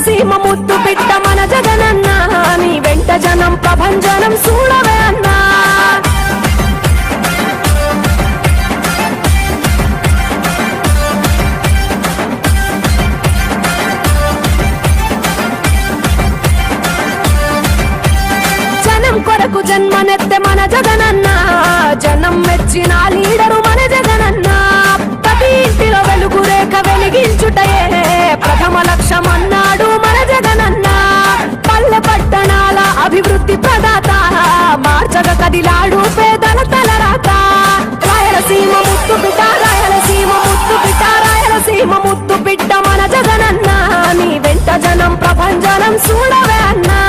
సీమ ముద్దు బిడ్డ మన జగనన్న నీ వెంట జనం ప్రభంజనం చూడవే అన్నా జనం కొరకు జన్మనెత్తే మన జగనన్న జనం మెచ్చిన లీడరు మన జగనన్న ప్రతి ఇంటిలో వెలుగు రేఖ వెలిగించుటయే ప్రథమ లక్ష్యమన్నాడు మన జగనన్న పల్లె పట్టణాల అభివృద్ధి ప్రదాత మార్చగ కదిలాడు పేదల తలరాత రాయలసీమ ముద్దు బిడ్డ రాయలసీమ ముద్దు బిడ్డ రాయలసీమ ముద్దు బిడ్డ మన జగనన్న నీ వెంట జనం ప్రభంజనం చూడవే అన్నా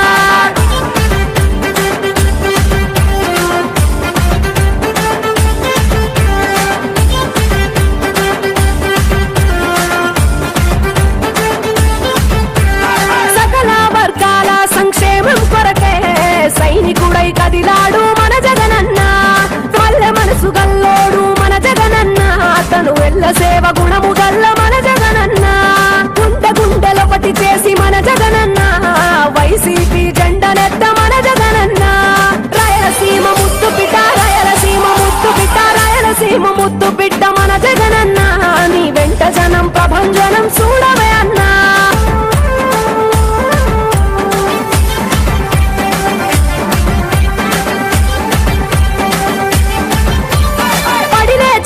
సైనికుడై కదిలాడు మన జగనన్న పల్లె మనసు గల్లోడు మన జగనన్న అతను ఎల్ల సేవ గుణము గల్ల మన జగనన్న గుండె గుండెలొకటి చేసి మన జగనన్న వైసీపీ జెండనెత్త మన జగనన్న రాయలసీమ ముద్దు బిడ్డ రాయలసీమ ముద్దు బిడ్డ రాయలసీమ ముద్దు బిడ్డ మన జగనన్న నీ వెంట జనం ప్రభంజనం చూడవే అన్నా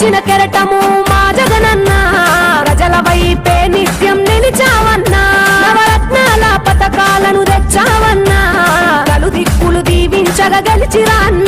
చిన్న కెరటము మా జగనన్న ప్రజల వైపే నిత్యం నిలిచావన్నా నవరత్నాల పథకాలను తెచ్చావన్నా కలు దిక్కులు దీవించగా గెలిచిరా అన్న